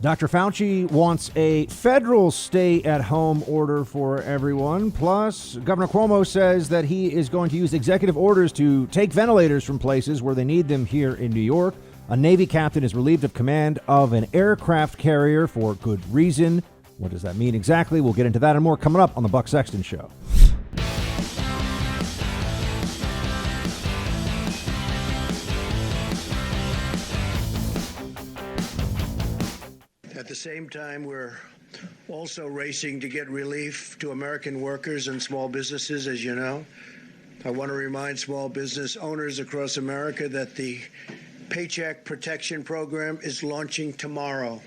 Dr. Fauci wants a federal stay-at-home order for everyone. Plus, Governor Cuomo says that he is going to use executive orders to take ventilators from places where they need them here in New York. A Navy captain is relieved of command of an aircraft carrier for good reason. What does that mean exactly? We'll get into that and more coming up on the Buck Sexton Show. At the same time, we're also racing to get relief to American workers and small businesses, as you know. I want to remind small business owners across America that the Paycheck Protection Program is launching tomorrow.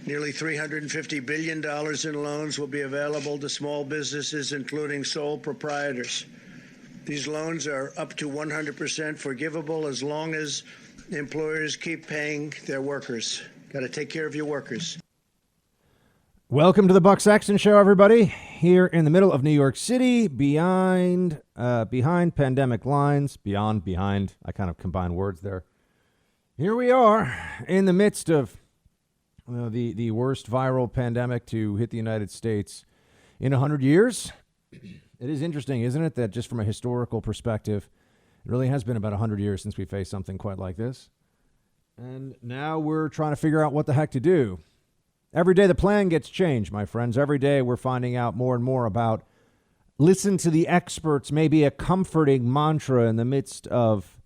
Nearly $350 billion in loans will be available to small businesses, including sole proprietors. These loans are up to 100% forgivable as long as employers keep paying their workers. Got to take care of your workers. Welcome to the Buck Sexton Show, everybody. Here in the middle of New York City, behind pandemic lines, behind. I kind of combine words there. Here we are in the midst of the worst viral pandemic to hit the United States in 100 years. It is interesting, isn't it, that just from a historical perspective, it really has been about 100 years since we faced something quite like this. And now we're trying to figure out what the heck to do. Every day the plan gets changed, my friends. Every day we're finding out more and more about listen to the experts, maybe a comforting mantra in the midst of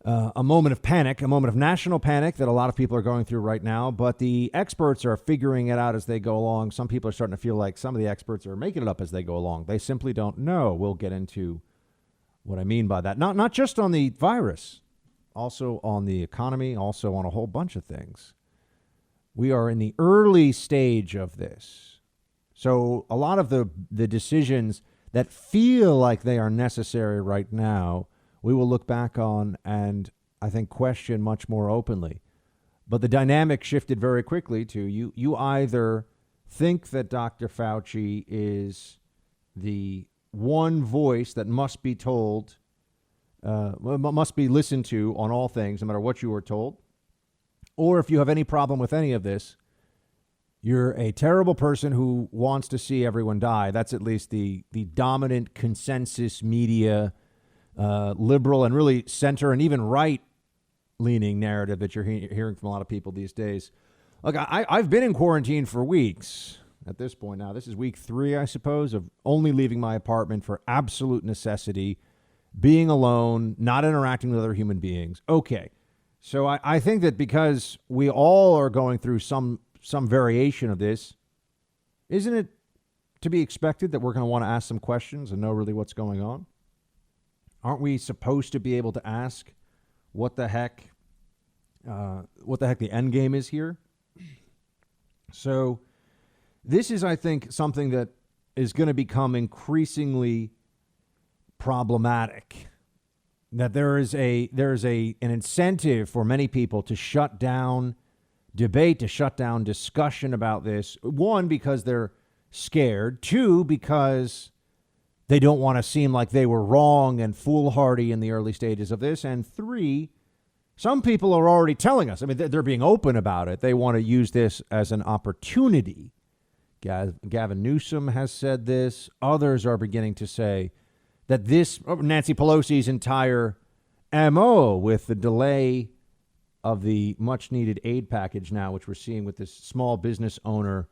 a moment of panic, a moment of national panic that a lot of people are going through right now. But the experts are figuring it out as they go along. Some people are starting to feel like some of the experts are making it up as they go along. They simply don't know. We'll get into what I mean by that. Not just on the virus, also on the economy, also on a whole bunch of things. We are in the early stage of this. So a lot of the decisions that feel like they are necessary right now, we will look back on and I think question much more openly. But the dynamic shifted very quickly to you either think that Dr. Fauci is the one voice that must be told, must be listened to on all things, no matter what you were told. Or if you have any problem with any of this, you're a terrible person who wants to see everyone die. That's at least the dominant consensus media, liberal and really center and even right-leaning narrative that you're hearing from a lot of people these days. Look, I've been in quarantine for weeks at this point now. This is week 3, I suppose, of only leaving my apartment for absolute necessity, being alone, not interacting with other human beings. Okay. So I think that because we all are going through some variation of this, isn't it to be expected that we're going to want to ask some questions and know really what's going on? Aren't we supposed to be able to ask what the heck the end game is here? So this is, I think, something that is going to become increasingly problematic. That there is an incentive for many people to shut down debate, to shut down discussion about this. 1, because they're scared. 2, because they don't want to seem like they were wrong and foolhardy in the early stages of this. And 3, some people are already telling us, I mean, they're being open about it. They want to use this as an opportunity. Gavin Newsom has said this. Others are beginning to say that this, Nancy Pelosi's entire MO with the delay of the much-needed aid package now, which we're seeing with this small business owner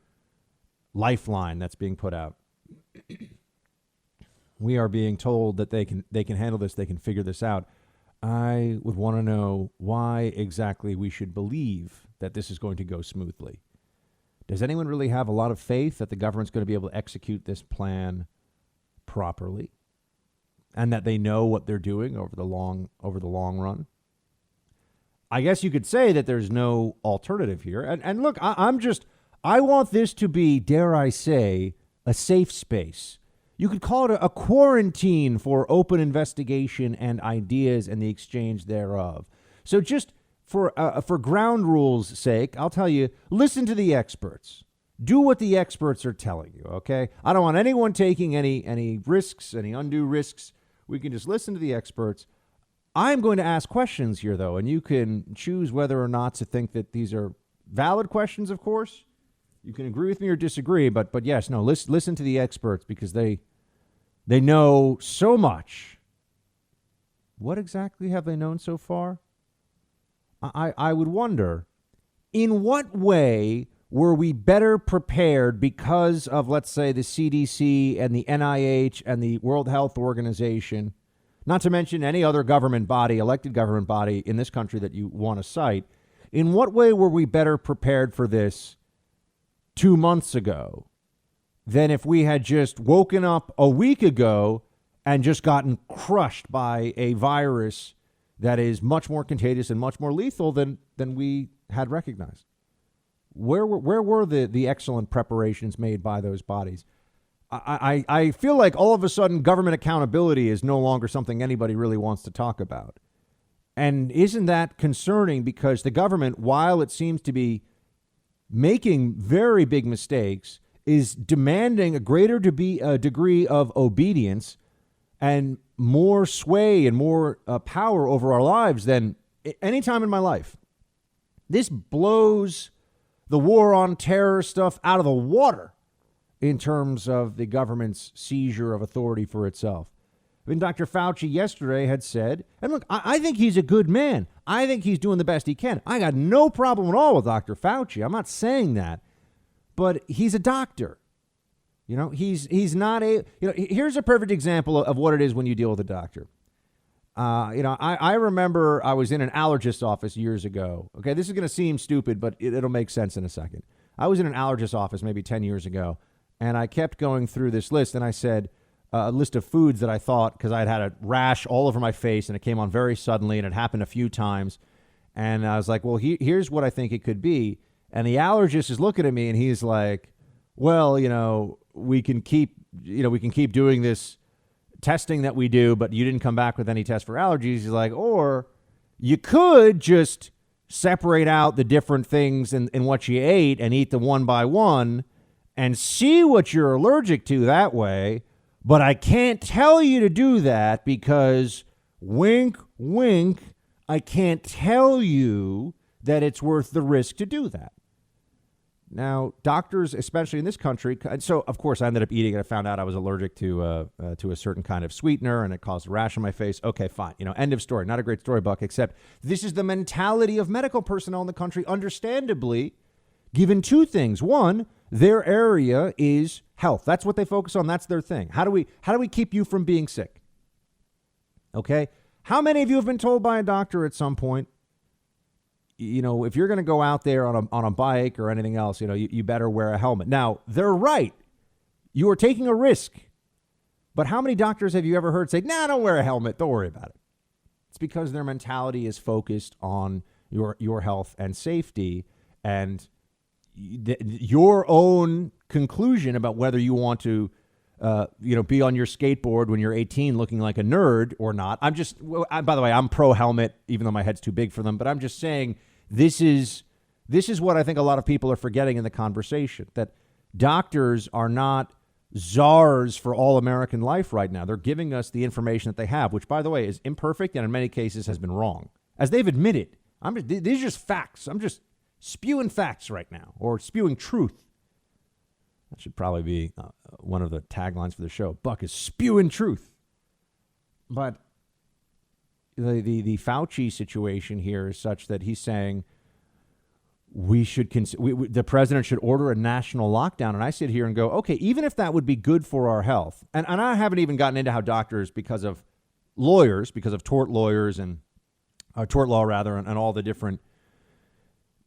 lifeline that's being put out. We are being told that they can handle this, they can figure this out. I would want to know why exactly we should believe that this is going to go smoothly. Does anyone really have a lot of faith that the government's going to be able to execute this plan properly? And that they know what they're doing over the long run. I guess you could say that there's no alternative here. And look, I want this to be, dare I say, a safe space. You could call it a quarantine for open investigation and ideas and the exchange thereof. So just for ground rules' sake, I'll tell you, listen to the experts. Do what the experts are telling you, okay? I don't want anyone taking any risks, any undue risks. We can just listen to the experts. I'm going to ask questions here, though, and you can choose whether or not to think that these are valid questions, of course. You can agree with me or disagree, but yes, no, listen to the experts because they know so much. What exactly have they known so far? I would wonder, in what way were we better prepared because of, let's say, the CDC and the NIH and the World Health Organization, not to mention any other government body, elected government body in this country that you want to cite? In what way were we better prepared for this 2 months ago than if we had just woken up a week ago and just gotten crushed by a virus that is much more contagious and much more lethal than we had recognized? Where were the excellent preparations made by those bodies? I feel like all of a sudden government accountability is no longer something anybody really wants to talk about. And isn't that concerning? Because the government, while it seems to be making very big mistakes, is demanding a greater degree of obedience and more sway and more power over our lives than any time in my life. This blows the war on terror stuff out of the water in terms of the government's seizure of authority for itself. I mean, Dr. Fauci yesterday had said, and look, I think he's a good man. I think he's doing the best he can. I got no problem at all with Dr. Fauci. I'm not saying that, but he's a doctor. You know, he's not a, you know, here's a perfect example of what it is when you deal with a doctor. I remember I was in an allergist's office years ago. Okay, this is going to seem stupid, but it'll make sense in a second. I was in an allergist's office maybe 10 years ago, and I kept going through this list, and I said a list of foods that I thought, because I had a rash all over my face, and it came on very suddenly, and it happened a few times. And I was like, well, here's what I think it could be. And the allergist is looking at me, and he's like, well, we can keep doing this testing that we do, but you didn't come back with any test for allergies. He's like, or you could just separate out the different things in what you ate and eat them one by one and see what you're allergic to that way. But I can't tell you to do that because, wink, wink, I can't tell you that it's worth the risk to do that. Now, doctors, especially in this country, so of course I ended up eating it. I found out I was allergic to a certain kind of sweetener, and it caused a rash on my face. Okay, fine. End of story. Not a great story, Buck, except this is the mentality of medical personnel in the country, understandably, given two things. One, their area is health. That's what they focus on. That's their thing. How do we keep you from being sick? Okay. How many of you have been told by a doctor at some point, if you're going to go out there on a bike or anything else, you better wear a helmet. Now, they're right. You are taking a risk. But how many doctors have you ever heard say, nah, don't wear a helmet. Don't worry about it. It's because their mentality is focused on your health and safety, and your own conclusion about whether you want to be on your skateboard when you're 18 looking like a nerd or not. By the way, I'm pro helmet, even though my head's too big for them. But I'm just saying this is what I think a lot of people are forgetting in the conversation, that doctors are not czars for all American life right now. They're giving us the information that they have, which, by the way, is imperfect and in many cases has been wrong, as they've admitted. These are just facts. I'm just spewing facts right now, or spewing truth. That should probably be one of the taglines for the show. Buck is spewing truth. But the Fauci situation here is such that he's saying the president should order a national lockdown. And I sit here and go, okay, even if that would be good for our health, and I haven't even gotten into how doctors, because of tort lawyers and tort law rather, and all the different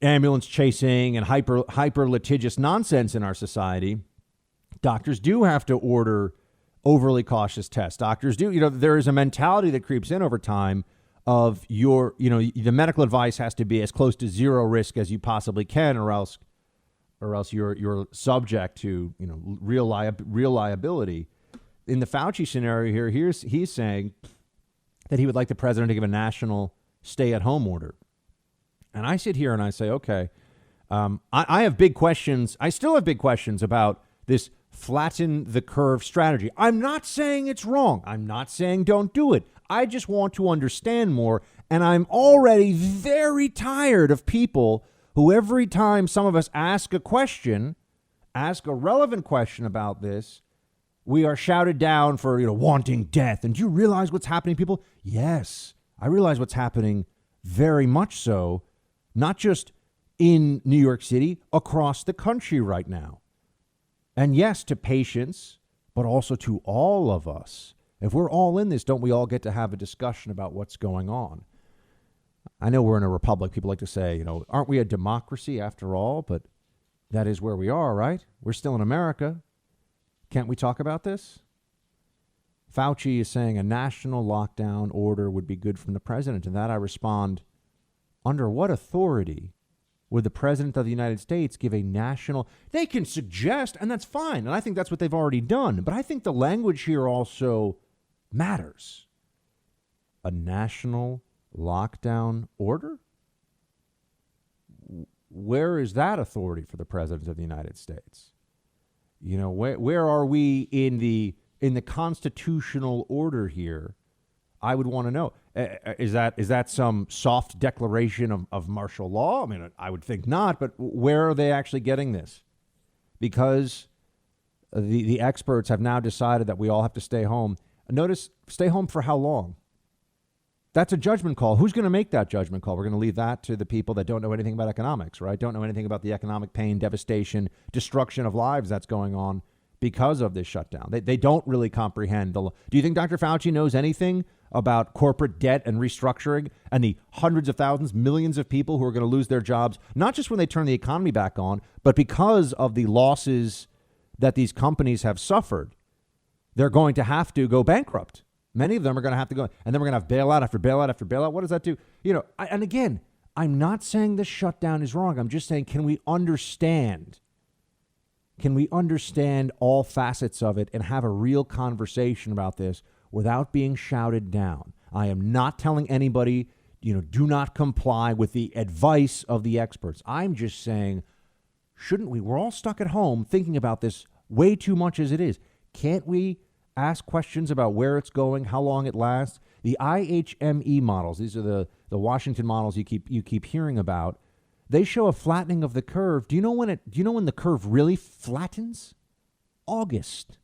ambulance chasing and hyper litigious nonsense in our society, doctors do have to order overly cautious tests. Doctors do, there is a mentality that creeps in over time of the medical advice has to be as close to zero risk as you possibly can, or else you're subject to, real liability. In the Fauci scenario here, he's saying that he would like the president to give a national stay-at-home order. And I sit here and I say, okay, I have big questions. I still have big questions about this flatten the curve strategy. I'm not saying it's wrong. I'm not saying don't do it. I just want to understand more. And I'm already very tired of people who every time some of us ask a question, ask a relevant question about this, we are shouted down for, wanting death. And do you realize what's happening, people? Yes, I realize what's happening very much so, not just in New York City, across the country right now. And yes, to patients, but also to all of us. If we're all in this, don't we all get to have a discussion about what's going on? I know we're in a republic. People like to say, aren't we a democracy after all? But that is where we are, right? We're still in America. Can't we talk about this? Fauci is saying a national lockdown order would be good from the president. To that I respond, under what authority would the president of the United States give a national? They can suggest, and that's fine. And I think that's what they've already done. But I think the language here also matters. A national lockdown order? Where is that authority for the president of the United States? Where are we in the constitutional order here? I would want to know. Is that some soft declaration of martial law? I mean, I would think not, but where are they actually getting this? Because the experts have now decided that we all have to stay home. Notice, stay home for how long? That's a judgment call. Who's going to make that judgment call? We're going to leave that to the people that don't know anything about economics, right? Don't know anything about the economic pain, devastation, destruction of lives that's going on because of this shutdown. They don't really comprehend the. Do you think Dr. Fauci knows anything about corporate debt and restructuring and the hundreds of thousands, millions of people who are going to lose their jobs, not just when they turn the economy back on, but because of the losses that these companies have suffered? They're going to have to go bankrupt. Many of them are going to have to go, and then we're going to have bailout after bailout after bailout. What does that do? And again, I'm not saying this shutdown is wrong. I'm just saying, can we understand? Can we understand all facets of it and have a real conversation about this without being shouted down? I am not telling anybody, do not comply with the advice of the experts. I'm just saying, shouldn't we? We're all stuck at home thinking about this way too much as it is. Can't we ask questions about where it's going, how long it lasts? The IHME models, these are the Washington models you keep hearing about. They show a flattening of the curve. Do you know when the curve really flattens? August.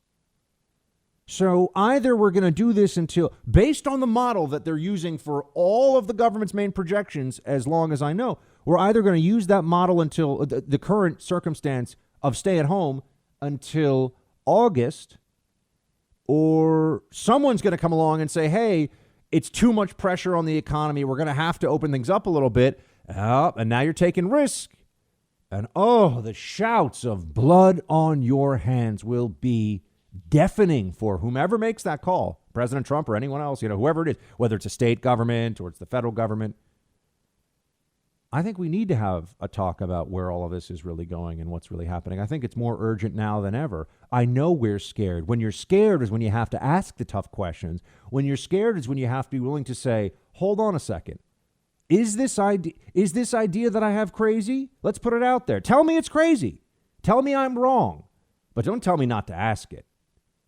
So either we're going to do this until, based on the model that they're using for all of the government's main projections, as long as I know, we're either going to use that model until the current circumstance of stay at home until August, or someone's going to come along and say, hey, it's too much pressure on the economy. We're going to have to open things up a little bit. And now you're taking risk. And the shouts of blood on your hands will be deafening for whomever makes that call, President Trump or anyone else, whoever it is, whether it's a state government or it's the federal government. I think we need to have a talk about where all of this is really going and what's really happening. I think it's more urgent now than ever. I know we're scared. When you're scared is when you have to ask the tough questions. When you're scared is when you have to be willing to say, hold on a second. Is this idea that I have crazy? Let's put it out there. Tell me it's crazy. Tell me I'm wrong. But don't tell me not to ask it.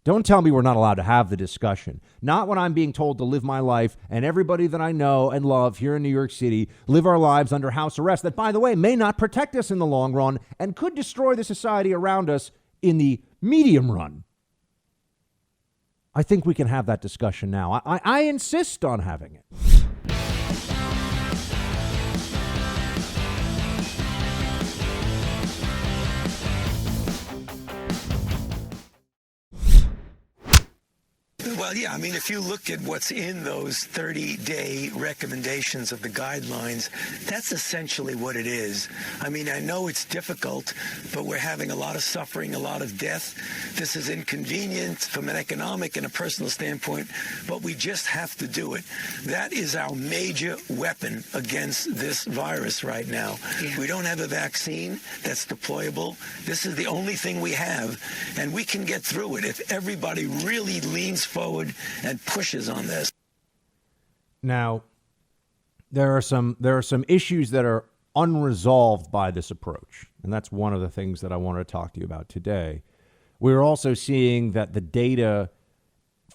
Don't tell me we're not allowed to have the discussion. Not when I'm being told to live my life and everybody that I know and love here in New York City live our lives under house arrest that, by the way, may not protect us in the long run and could destroy the society around us in the medium run. I think we can have that discussion now. I insist on having it. Well, yeah, I mean, if you look at what's in those 30-day recommendations of the guidelines, that's essentially what it is. I mean, I know it's difficult, but we're having a lot of suffering, a lot of death. This is inconvenient from an economic and a personal standpoint, but we just have to do it. That is our major weapon against this virus right now. Yeah. We don't have a vaccine that's deployable. This is the only thing we have, and we can get through it if everybody really leans forward and pushes on this. Now, there are some issues that are unresolved by this approach, and that's one of the things that I wanted to talk to you about today. We're also seeing that the data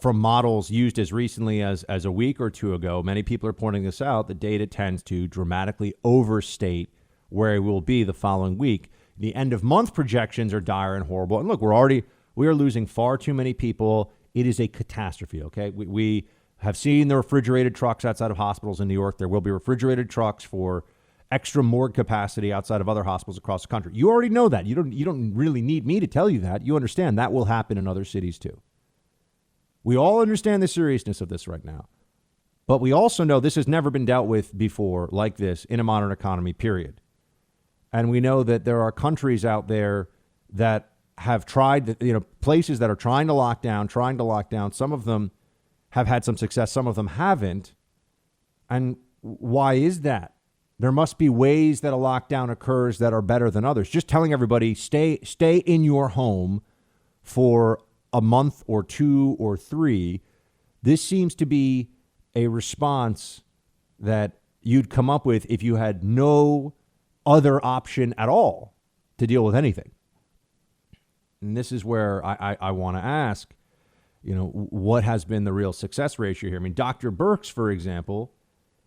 from models used as recently as a week or two ago, many people are pointing this out, the data tends to dramatically overstate where we'll be the following week. The end of month projections are dire and horrible. And look, we are losing far too many people. It is a catastrophe, okay? We have seen the refrigerated trucks outside of hospitals in New York. There will be refrigerated trucks for extra morgue capacity outside of other hospitals across the country. You already know that. You don't really need me to tell you that. You understand that will happen in other cities too. We all understand the seriousness of this right now. But we also know this has never been dealt with before like this in a modern economy, period. And we know that there are countries out there that have tried, places that are trying to lock down. Some of them have had some success. Some of them haven't. And why is that? There must be ways that a lockdown occurs that are better than others. Just telling everybody, stay in your home for a month or 2 or 3. This seems to be a response that you'd come up with if you had no other option at all to deal with anything. And this is where I want to ask, what has been the real success ratio here? I mean, Dr. Birx, for example,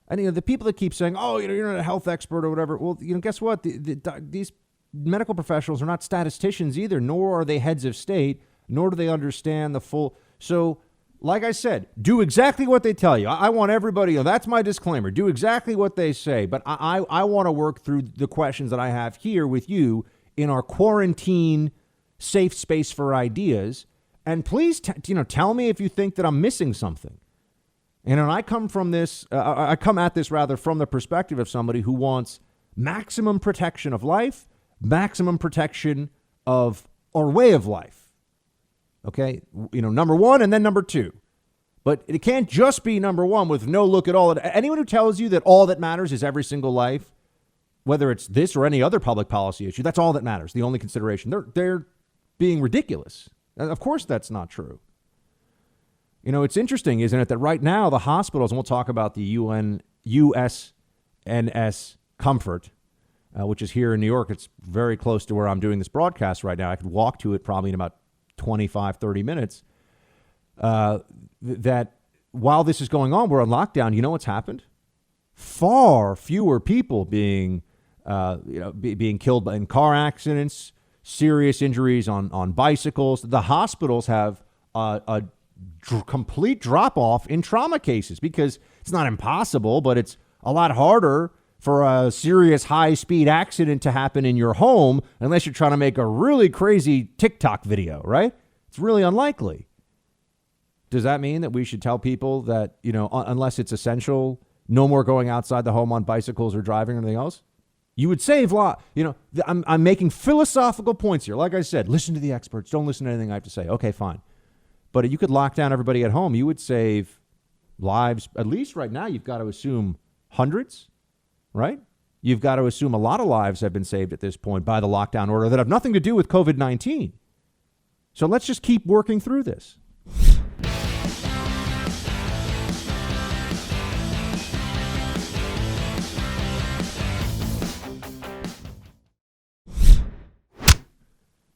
and the people that keep saying, oh, you're not a health expert or whatever. Well, guess what? These medical professionals are not statisticians either, nor are they heads of state, nor do they understand the full. So, like I said, do exactly what they tell you. I want everybody, that's my disclaimer. Do exactly what they say. But I want to work through the questions that I have here with you in our quarantine safe space for ideas. And please, tell me if you think that I'm missing something. And I come from this, I come at this rather from the perspective of somebody who wants maximum protection of life, maximum protection of our way of life. Okay, number one and then number two. But it can't just be number one with no look at all. Anyone who tells you that all that matters is every single life, whether it's this or any other public policy issue, that's all that matters. The only consideration. They're being ridiculous. Of course, that's not true. It's interesting, isn't it, that right now the hospitals, and we'll talk about the USNS Comfort, which is here in New York. It's very close to where I'm doing this broadcast right now. I could walk to it probably in about 25, 30 minutes. That while this is going on, we're on lockdown. You know what's happened? Far fewer people being killed in car accidents, serious injuries on bicycles. The hospitals have a complete drop off in trauma cases because it's not impossible, but it's a lot harder for a serious high speed accident to happen in your home unless you're trying to make a really crazy TikTok video, right? It's really unlikely. Does that mean that we should tell people that, unless it's essential, no more going outside the home on bicycles or driving or anything else? You would save I'm making philosophical points here. Like I said, listen to the experts. Don't listen to anything I have to say. Okay, fine. But you could lock down everybody at home. You would save lives. At least right now, you've got to assume hundreds, right? You've got to assume a lot of lives have been saved at this point by the lockdown order that have nothing to do with COVID-19. So let's just keep working through this.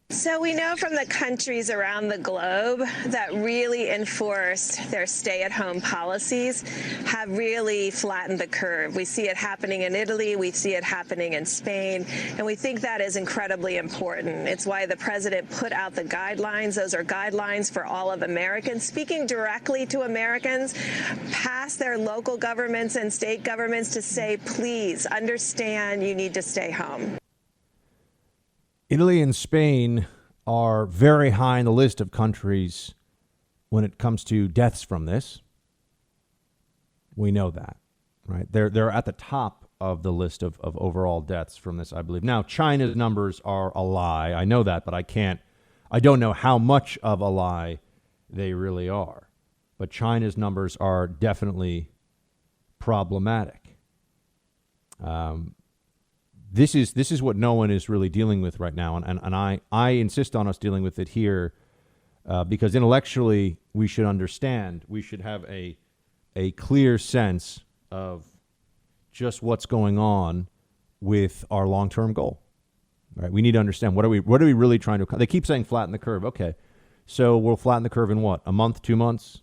So we know from the countries around the globe that really enforced their stay-at-home policies have really flattened the curve. We see it happening in Italy, we see it happening in Spain, and we think that is incredibly important. It's why the president put out the guidelines. Those are guidelines for all of Americans, speaking directly to Americans, past their local governments and state governments to say, please understand you need to stay home. Italy and Spain are very high on the list of countries when it comes to deaths from this. We know that, right? They're at the top of the list of overall deaths from this, I believe. Now, China's numbers are a lie. I know that, but I don't know how much of a lie they really are. But China's numbers are definitely problematic. This is what no one is really dealing with right now. And I insist on us dealing with it here because intellectually we should understand. We should have a clear sense of just what's going on with our long-term goal. Right? We need to understand what are we really trying to. They keep saying flatten the curve. Okay, so we'll flatten the curve in what? A month, 2 months,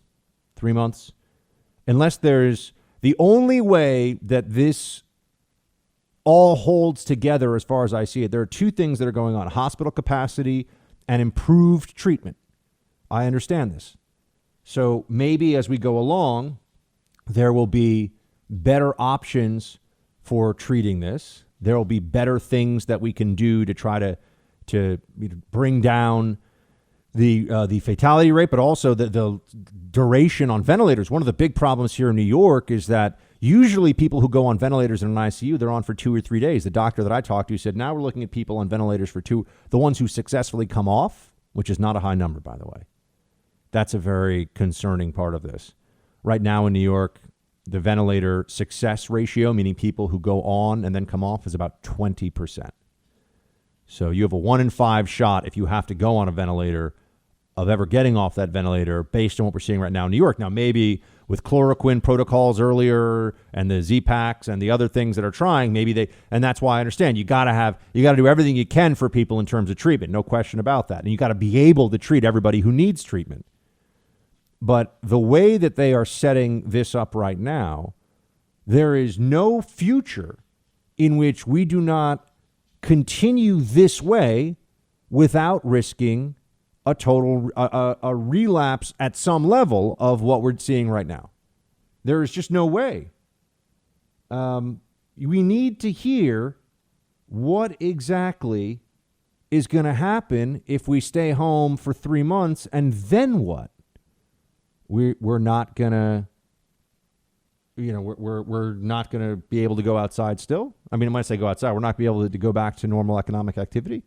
3 months? Unless there's the only way that this all holds together as far as I see it. There are two things that are going on: hospital capacity and improved treatment. I understand this. So maybe as we go along, there will be better options for treating this. There will be better things that we can do to try to bring down the fatality rate, but also the duration on ventilators. One of the big problems here in New York is that usually people who go on ventilators in an ICU, they're on for 2 or 3 days. The doctor that I talked to said, now we're looking at people on ventilators for the ones who successfully come off, which is not a high number, by the way. That's a very concerning part of this. Right now in New York, the ventilator success ratio, meaning people who go on and then come off, is about 20%. So you have a 1 in 5 shot if you have to go on a ventilator of ever getting off that ventilator based on what we're seeing right now in New York. Now, maybe with chloroquine protocols earlier and the Z-Packs and the other things that are trying, and that's why I understand you got to do everything you can for people in terms of treatment. No question about that. And you got to be able to treat everybody who needs treatment. But the way that they are setting this up right now, there is no future in which we do not continue this way without risking a total a relapse at some level of what we're seeing right now. There is just no way. We need to hear what exactly is going to happen if we stay home for 3 months, and then what? We're not gonna, we're not gonna be able to go outside still. I mean, when I say go outside, we're not gonna be able to go back to normal economic activity.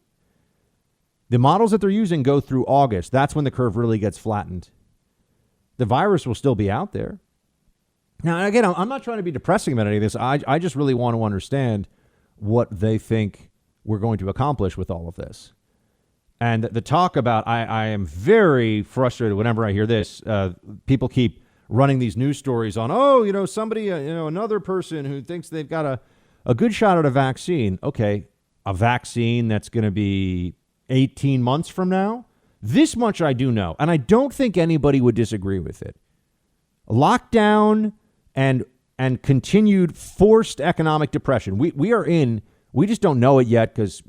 The models that they're using go through August. That's when the curve really gets flattened. The virus will still be out there. Now, again, I'm not trying to be depressing about any of this. I just really want to understand what they think we're going to accomplish with all of this. And the talk about, I am very frustrated whenever I hear this. People keep running these news stories on, somebody, another person who thinks they've got a good shot at a vaccine. Okay, a vaccine that's going to be 18 months from now? This much I do know, and I don't think anybody would disagree with it. Lockdown and continued forced economic depression. We are in. We just don't know it yet because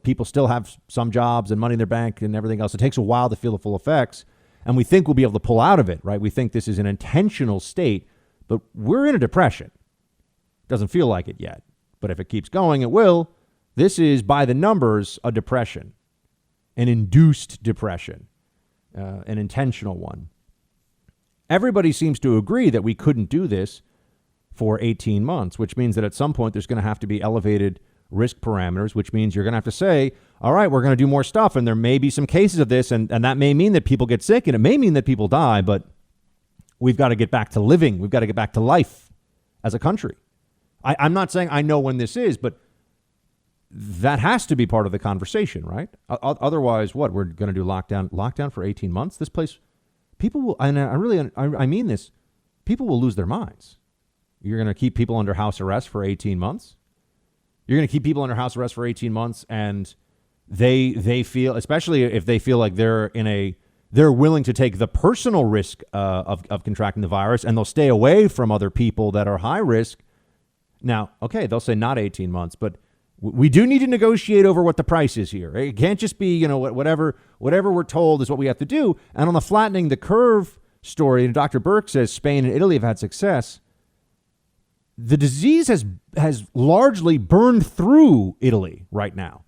people still have some jobs and money in their bank and everything else. It takes a while to feel the full effects, and we think we'll be able to pull out of it, right? We think this is an intentional state, but we're in a depression. Doesn't feel like it yet, but if it keeps going, it will. This is, by the numbers, a depression, an induced depression, an intentional one. Everybody seems to agree that we couldn't do this for 18 months, which means that at some point there's going to have to be elevated risk parameters, which means you're going to have to say, all right, we're going to do more stuff, and there may be some cases of this, and that may mean that people get sick, and it may mean that people die, but we've got to get back to living. We've got to get back to life as a country. I'm not saying I know when this is, but that has to be part of the conversation, right? Otherwise, what? We're going to do lockdown for 18 months? This place, people will, and I mean this, people will lose their minds. You're going to keep people under house arrest for 18 months? You're going to keep people under house arrest for 18 months and they feel, especially if they feel like they're willing to take the personal risk of contracting the virus, and they'll stay away from other people that are high risk. Now, okay, they'll say not 18 months, but we do need to negotiate over what the price is here. It can't just be, whatever we're told is what we have to do. And on the flattening the curve story, and Dr. Burke says Spain and Italy have had success. The disease has largely burned through Italy right now.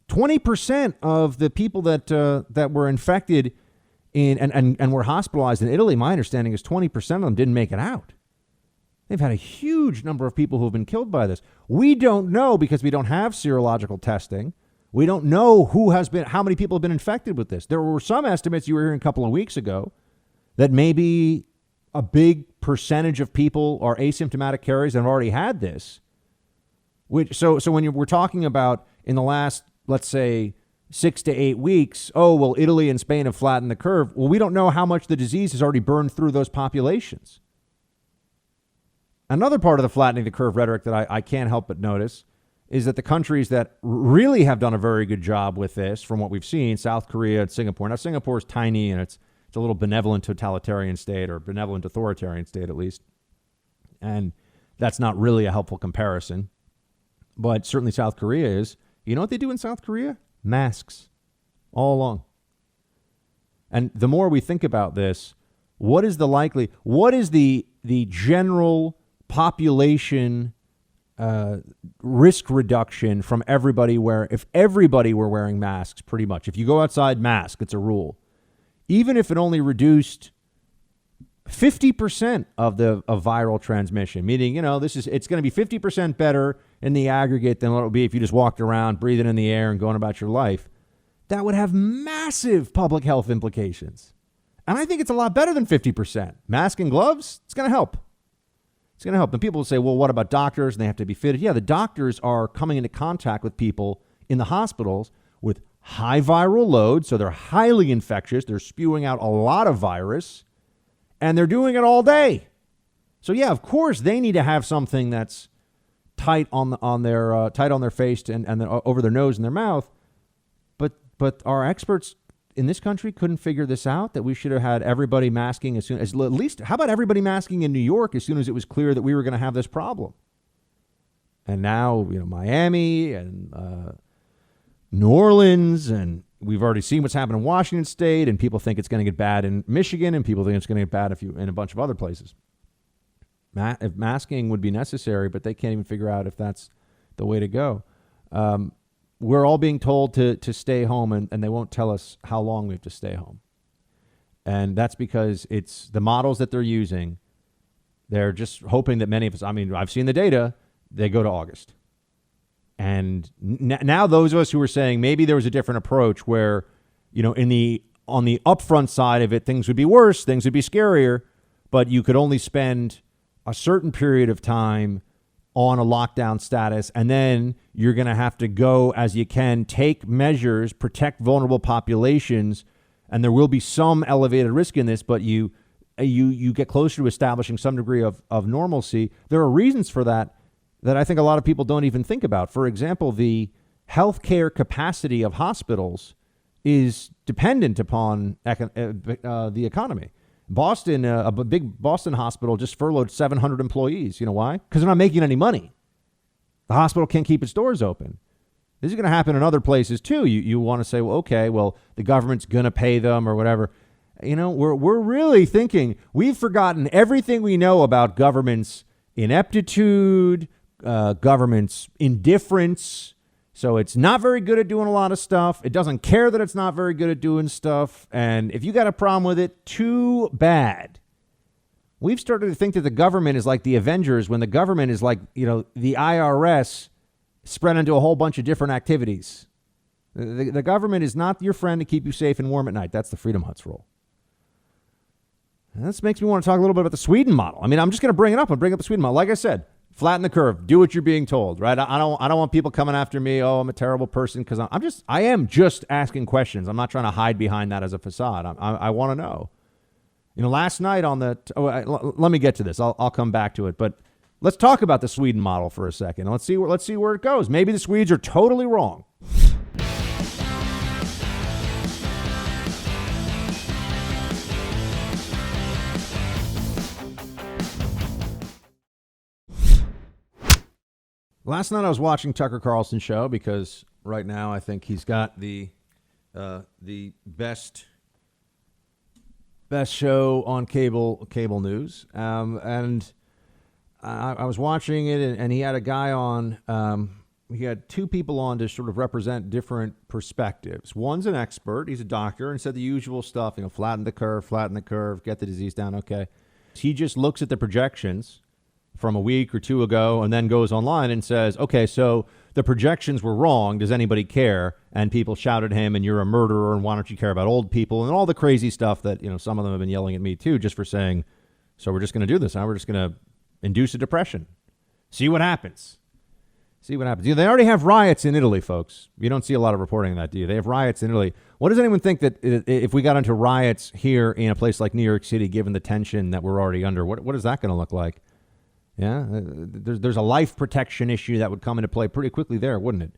20% of the people that were infected and were hospitalized in Italy, my understanding is 20% of them didn't make it out. They've had a huge number of people who have been killed by this. We don't know because we don't have serological testing. We don't know how many people have been infected with this. There were some estimates you were hearing a couple of weeks ago that maybe a big percentage of people are asymptomatic carriers and have already had this. So when we're talking about in the last, let's say, 6 to 8 weeks, Italy and Spain have flattened the curve. Well, we don't know how much the disease has already burned through those populations. Another part of the flattening the curve rhetoric that I can't help but notice is that the countries that really have done a very good job with this, from what we've seen, South Korea and Singapore. Now, Singapore is tiny and it's a little benevolent totalitarian state, or benevolent authoritarian state at least. And that's not really a helpful comparison. But certainly South Korea is. You know what they do in South Korea? Masks all along. And the more we think about this, what is the general population risk reduction from everybody if everybody were wearing masks, pretty much. If you go outside, mask, it's a rule. Even if it only reduced 50% of viral transmission, meaning, it's going to be 50% better in the aggregate than what it would be if you just walked around breathing in the air and going about your life. That would have massive public health implications. And I think it's a lot better than 50%. Mask and gloves, it's going to help. It's going to help. And people will say, well, what about doctors? And they have to be fitted. Yeah, the doctors are coming into contact with people in the hospitals with high viral load. So they're highly infectious. They're spewing out a lot of virus. And they're doing it all day. So, yeah, of course, they need to have something that's tight on their face and over their nose and their mouth. But our experts in this country couldn't figure this out, that we should have had everybody masking as soon as, at least, how about everybody masking in New York as soon as it was clear that we were going to have this problem? And now, Miami and New Orleans, and we've already seen what's happened in Washington State, and people think it's going to get bad in Michigan, and people think it's going to get bad in a bunch of other places. If masking would be necessary, but they can't even figure out if that's the way to go. We're all being told to stay home, and they won't tell us how long we have to stay home. And that's because it's the models that they're using. They're just hoping that many of us, I've seen the data, they go to August. And now those of us who are saying maybe there was a different approach where, on the upfront side of it, things would be worse, things would be scarier, but you could only spend a certain period of time on a lockdown status, and then you're going to have to go as you can, take measures, protect vulnerable populations, and there will be some elevated risk in this, but you get closer to establishing some degree of normalcy. There are reasons for that I think a lot of people don't even think about. For example, the healthcare capacity of hospitals is dependent upon the economy. Boston, a big Boston hospital just furloughed 700 employees. You know why? Because they're not making any money. The hospital can't keep its doors open. This is going to happen in other places too. You want to say, well, okay, well, the government's going to pay them or whatever. We're really thinking we've forgotten everything we know about government's ineptitude, government's indifference. So it's not very good at doing a lot of stuff. It doesn't care that it's not very good at doing stuff. And if you got a problem with it, too bad. We've started to think that the government is like the Avengers when the government is like, the IRS spread into a whole bunch of different activities. The government is not your friend to keep you safe and warm at night. That's the Freedom Hut's rule. And this makes me want to talk a little bit about the Sweden model. I'm just going to bring it up. I'll bring up the Sweden model. Like I said, flatten the curve. Do what you're being told, right? I don't want people coming after me. Oh, I'm a terrible person, because I am just asking questions. I'm not trying to hide behind that as a facade. I want to know. Last night on let me get to this. I'll come back to it, but let's talk about the Sweden model for a second. Let's see where it goes. Maybe the Swedes are totally wrong. Last night I was watching Tucker Carlson's show because right now I think he's got the best show on cable news. And I was watching it, and he had a guy on. He had two people on to sort of represent different perspectives. One's an expert; he's a doctor, and said the usual stuff. Flatten the curve, get the disease down. Okay, he just looks at the projections from a week or two ago and then goes online and says, okay, so the projections were wrong. Does anybody care? And people shouted at him, and you're a murderer, and why don't you care about old people, and all the crazy stuff that, some of them have been yelling at me too, just for saying, so we're just going to do this. Now we're just going to induce a depression. See what happens. They already have riots in Italy, folks. You don't see a lot of reporting on that, do you? They have riots in Italy. What does anyone think that if we got into riots here in a place like New York City, given the tension that we're already under, what is that going to look like? Yeah, there's a life protection issue that would come into play pretty quickly there, wouldn't it?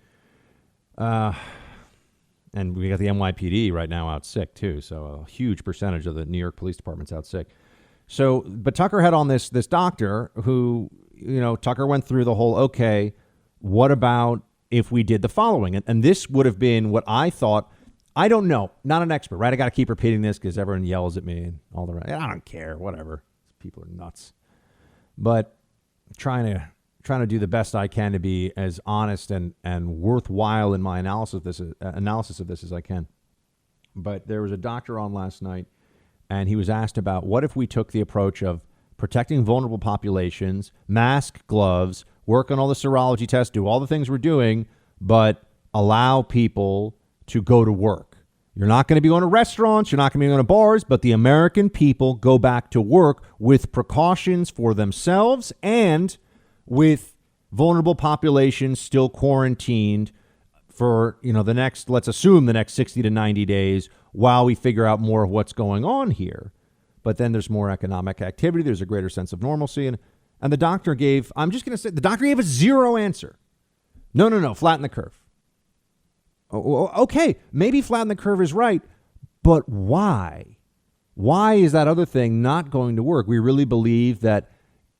And we got the NYPD right now out sick too, so a huge percentage of the New York Police Department's out sick. So, but Tucker had on this doctor who Tucker went through the whole, okay, what about if we did the following? And this would have been what I thought. I don't know. Not an expert, right? I got to keep repeating this because everyone yells at me and all the rest. I don't care. Whatever. People are nuts. But trying to do the best I can to be as honest and worthwhile in my analysis of this as I can. But there was a doctor on last night, and he was asked about what if we took the approach of protecting vulnerable populations, mask, gloves, work on all the serology tests, do all the things we're doing, but allow people to go to work. You're not going to be going to restaurants, you're not going to be going to bars, but the American people go back to work with precautions for themselves and with vulnerable populations still quarantined for, let's assume the next 60 to 90 days while we figure out more of what's going on here. But then there's more economic activity. There's a greater sense of normalcy. And the doctor gave, I'm just going to say, the doctor gave a zero answer. No, flatten the curve. Okay, maybe flatten the curve is right, but why? Why is that other thing not going to work? We really believe that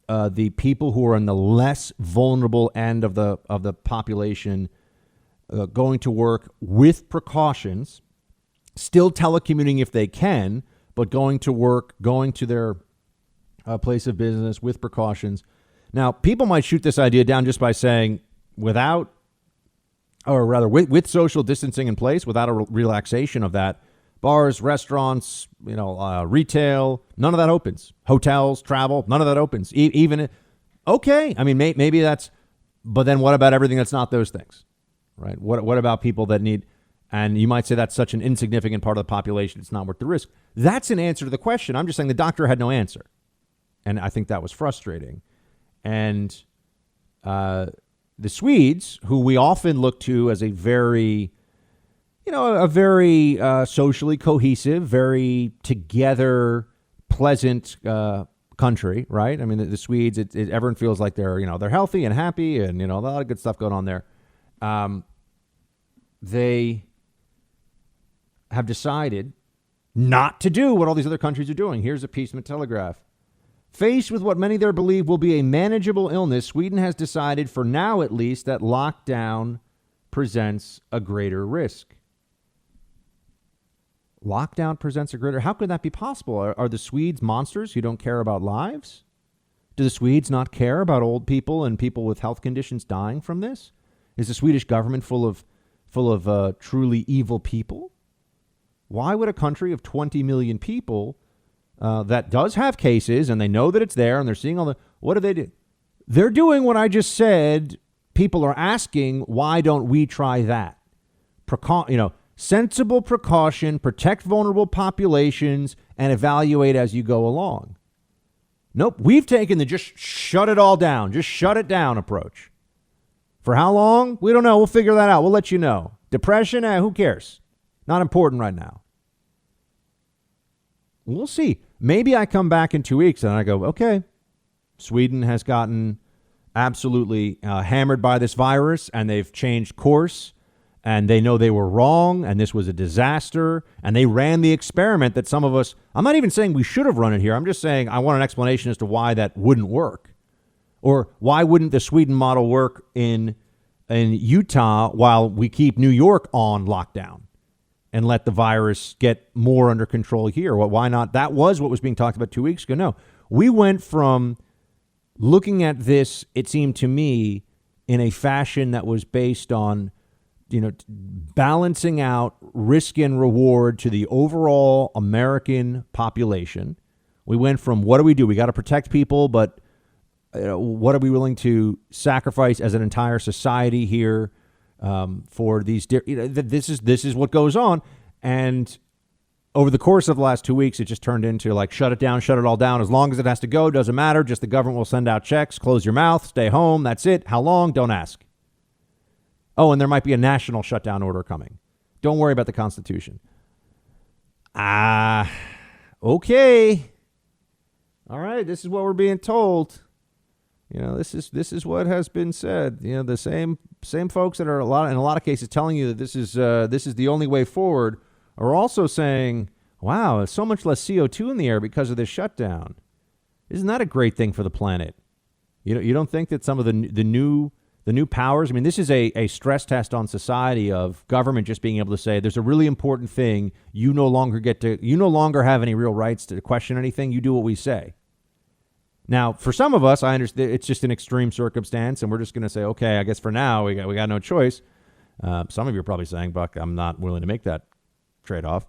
the people who are in the less vulnerable end of the population going to work with precautions, still telecommuting if they can, but going to work, going to their place of business with precautions. Now, people might shoot this idea down just by saying with social distancing in place, without a relaxation of that, bars, restaurants, retail, none of that opens. Hotels, travel, none of that opens. Okay, I mean, maybe that's, but then what about everything that's not those things, right? What about people that need, and you might say that's such an insignificant part of the population, it's not worth the risk. That's an answer to the question. I'm just saying the doctor had no answer. And I think that was frustrating. And the Swedes, who we often look to as a very socially cohesive, very together, pleasant country, right? I mean, the Swedes, everyone feels like they're healthy and happy, and a lot of good stuff going on there. They have decided not to do what all these other countries are doing. Here's a piece from the Telegraph. Faced with what many there believe will be a manageable illness, Sweden has decided, for now at least, that lockdown presents a greater risk. Lockdown presents a greater... How could that be possible? Are the Swedes monsters who don't care about lives? Do the Swedes not care about old people and people with health conditions dying from this? Is the Swedish government full of truly evil people? Why would a country of 20 million people that does have cases, and they know that it's there, and they're seeing all the... What do? They're doing what I just said. People are asking, why don't we try that? Sensible precaution, protect vulnerable populations, and evaluate as you go along. Nope, we've taken the just shut it all down, just shut it down approach. For how long? We don't know. We'll figure that out. We'll let you know. Depression? Who cares? Not important right now. We'll see. Maybe I come back in 2 weeks and I go, okay, Sweden has gotten absolutely hammered by this virus, and they've changed course, and they know they were wrong, and this was a disaster, and they ran the experiment that some of us, I'm not even saying we should have run it here. I'm just saying I want an explanation as to why that wouldn't work. Or why wouldn't the Sweden model work in Utah while we keep New York on lockdown and let the virus get more under control here? Well, why not? That was what was being talked about 2 weeks ago. No, we went from looking at this, it seemed to me, in a fashion that was based on, balancing out risk and reward to the overall American population. We went from, what do? We got to protect people, but what are we willing to sacrifice as an entire society here for these? This is what goes on. And over the course of the last 2 weeks, it just turned into like, shut it down, shut it all down. As long as it has to go, doesn't matter. Just the government will send out checks. Close your mouth. Stay home. That's it. How long? Don't ask. Oh, and there might be a national shutdown order coming. Don't worry about the Constitution. Okay. All right. This is what we're being told. This is what has been said. The same folks that are in a lot of cases telling you that this is the only way forward are also saying, wow, there's so much less CO2 in the air because of this shutdown. Isn't that a great thing for the planet? You don't think that some of the new powers, I mean, this is a stress test on society of government just being able to say there's a really important thing. You no longer have any real rights to question anything. You do what we say. Now, for some of us, I understand it's just an extreme circumstance, and we're just going to say, okay, I guess for now we got no choice. Some of you are probably saying, Buck, I'm not willing to make that trade-off.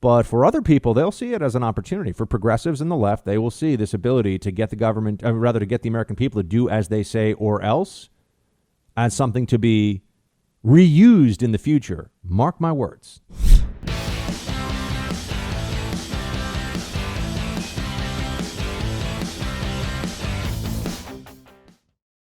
But for other people, they'll see it as an opportunity. For progressives and the left, they will see this ability to get the government, to get the American people to do as they say or else, as something to be reused in the future. Mark my words.